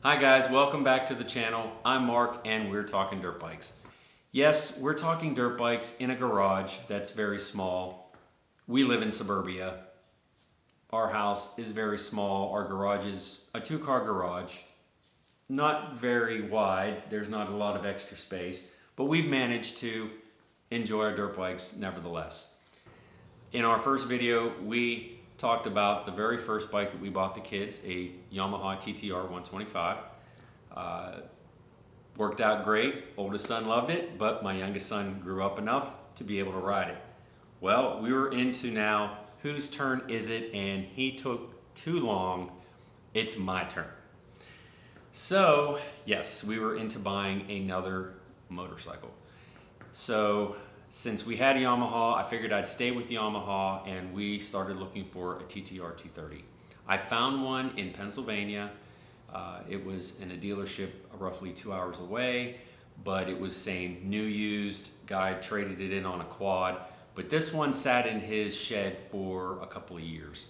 Hi guys, welcome back to the channel. I'm Mark and we're talking dirt bikes. Yes, we're talking dirt bikes in a garage that's very small. We live in suburbia. Our house is very small. Our garage is a two-car garage. Not very wide. There's not a lot of extra space, but we've managed to enjoy our dirt bikes nevertheless. In our first video, we talked about the very first bike that we bought the kids, a Yamaha TTR 125. Worked out great. Oldest son loved it, but my youngest son grew up enough to be able to ride it. Well, we were into now, whose turn is it? And he took too long. It's my turn. So, yes, we were into buying another motorcycle. So, since we had a Yamaha, I figured I'd stay with Yamaha, and we started looking for a TTR 230. I found one in Pennsylvania. It was in a dealership roughly 2 hours away, but it was saying new used. Guy traded it in on a quad, but this one sat in his shed for a couple of years.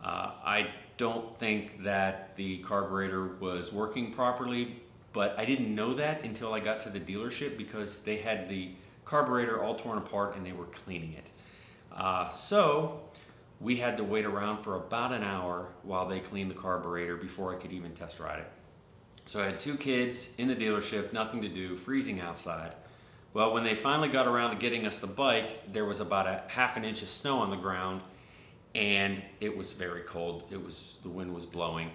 I don't think that the carburetor was working properly, but I didn't know that until I got to the dealership because they had the carburetor all torn apart and they were cleaning it. So we had to wait around for about an hour while they cleaned the carburetor before I could even test ride it. So I had two kids in the dealership, nothing to do, freezing outside. Well, when they finally got around to getting us the bike, there was about a half an inch of snow on the ground and it was very cold. The wind was blowing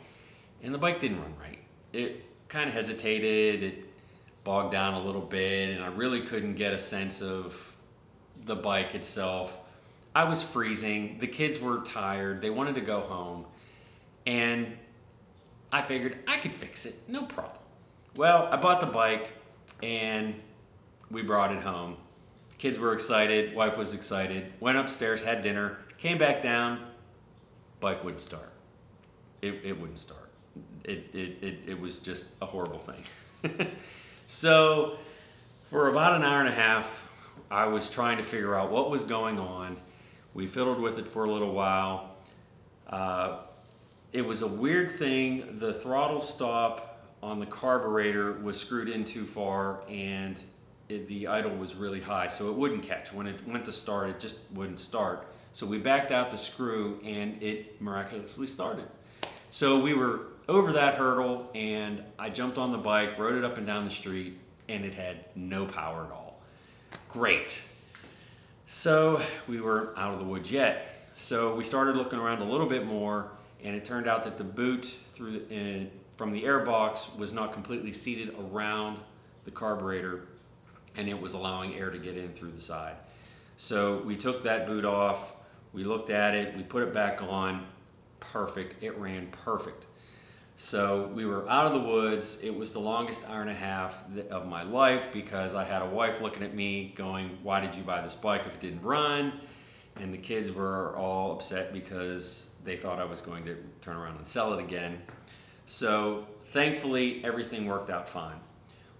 and the bike didn't run right. It kind of hesitated, it bogged down a little bit, and I really couldn't get a sense of the bike itself. I was freezing, the kids were tired, they wanted to go home, and I figured I could fix it, no problem. Well, I bought the bike and we brought it home. Kids were excited, wife was excited, went upstairs, had dinner, came back down, bike wouldn't start. It wouldn't start. It was just a horrible thing. So for about an hour and a half, I was trying to figure out what was going on. We fiddled with it for a little while. It was a weird thing. The throttle stop on the carburetor was screwed in too far and the idle was really high, so it wouldn't catch. When it went to start, it just wouldn't start. So we backed out the screw and it miraculously started. So we were over that hurdle and I jumped on the bike, rode it up and down the street, and it had no power at all. Great. So we weren't out of the woods yet. So we started looking around a little bit more, and it turned out that the boot from the airbox was not completely seated around the carburetor, and it was allowing air to get in through the side. So we took that boot off, we looked at it, we put it back on, perfect, it ran perfect. So we were out of the woods. It was the longest hour and a half of my life because I had a wife looking at me going, why did you buy this bike if it didn't run? And the kids were all upset because they thought I was going to turn around and sell it again. So thankfully, everything worked out fine.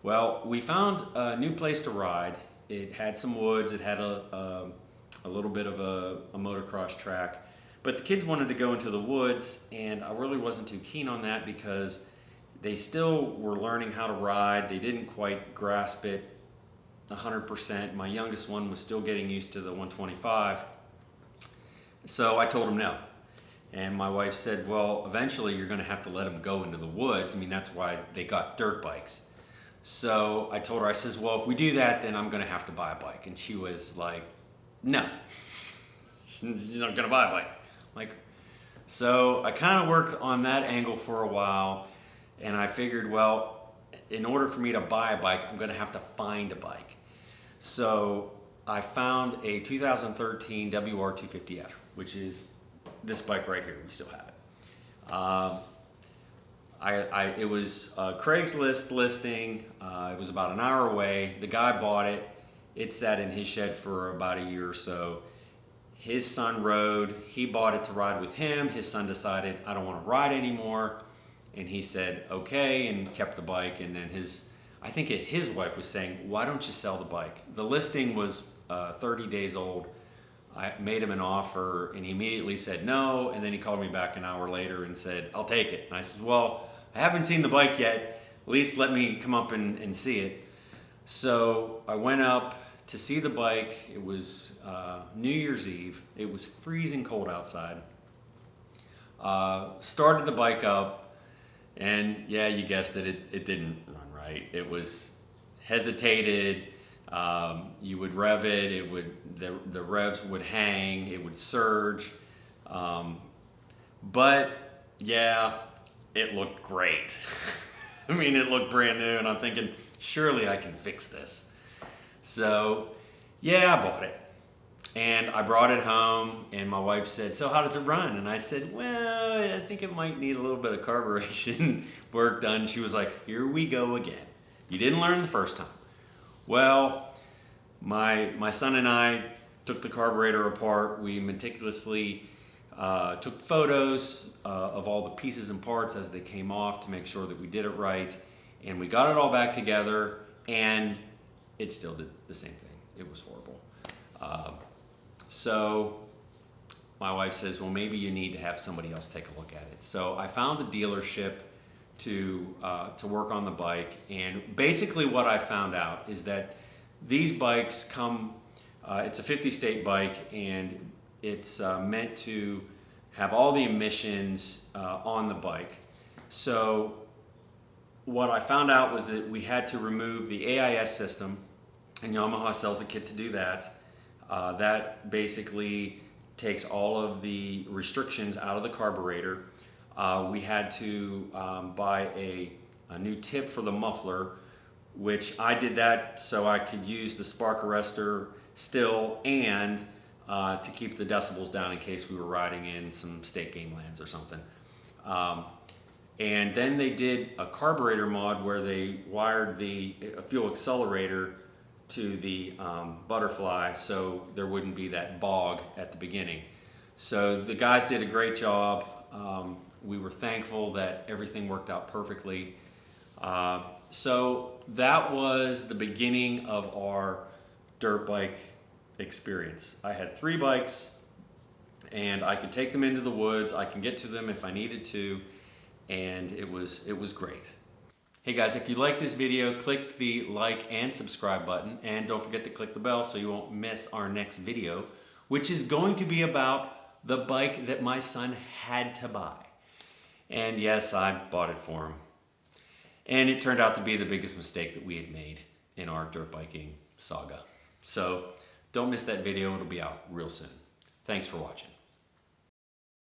Well, we found a new place to ride. It had some woods, it had a little bit of a motocross track. But the kids wanted to go into the woods, and I really wasn't too keen on that because they still were learning how to ride. They didn't quite grasp it 100%. My youngest one was still getting used to the 125. So I told him no. And my wife said, well, eventually you're going to have to let them go into the woods. I mean, that's why they got dirt bikes. So I told her, I says, well, if we do that, then I'm going to have to buy a bike. And she was like, no, you're not going to buy a bike. So I kind of worked on that angle for a while, and I figured, well, in order for me to buy a bike, I'm going to have to find a bike. So I found a 2013 WR250F, which is this bike right here. We still have it. It was a Craigslist listing. It was about an hour away. The guy bought it. It sat in his shed for about a year or so. His son rode, he bought it to ride with him. His son decided, I don't want to ride anymore. And he said, okay, and kept the bike. And then I think his wife was saying, why don't you sell the bike? The listing was 30 days old. I made him an offer and he immediately said no. And then he called me back an hour later and said, I'll take it. And I said, well, I haven't seen the bike yet. At least let me come up and see it. So I went up to see the bike. It was New Year's Eve. It was freezing cold outside. Started the bike up, and yeah, you guessed it, it didn't run right. It was hesitated. You would rev it, the revs would hang, it would surge. But yeah, it looked great. I mean, it looked brand new, and I'm thinking, surely I can fix this. So yeah, I bought it. And I brought it home, and my wife said, so how does it run? And I said, well, I think it might need a little bit of carburation work done. She was like, here we go again. You didn't learn the first time. Well, my son and I took the carburetor apart. We meticulously took photos of all the pieces and parts as they came off to make sure that we did it right. And we got it all back together, and it still did the same thing. It was horrible. So my wife says, well, maybe you need to have somebody else take a look at it. So I found a dealership to work on the bike, and basically what I found out is that these bikes come, it's a 50-state bike, and it's meant to have all the emissions on the bike. So what I found out was that we had to remove the AIS system, and Yamaha sells a kit to do that. That basically takes all of the restrictions out of the carburetor. We had to buy a new tip for the muffler, which I did that so I could use the spark arrestor still, and to keep the decibels down in case we were riding in some state game lands or something. And then they did a carburetor mod where they wired the fuel accelerator to the butterfly so there wouldn't be that bog at the beginning. So the guys did a great job. We were thankful that everything worked out perfectly. So that was the beginning of our dirt bike experience. I had 3 bikes, and I could take them into the woods. I can get to them if I needed to, and it was great. Hey guys, if you like this video, click the like and subscribe button, and don't forget to click the bell so you won't miss our next video, which is going to be about the bike that my son had to buy. And yes, I bought it for him. And it turned out to be the biggest mistake that we had made in our dirt biking saga. So don't miss that video, it'll be out real soon. Thanks for watching.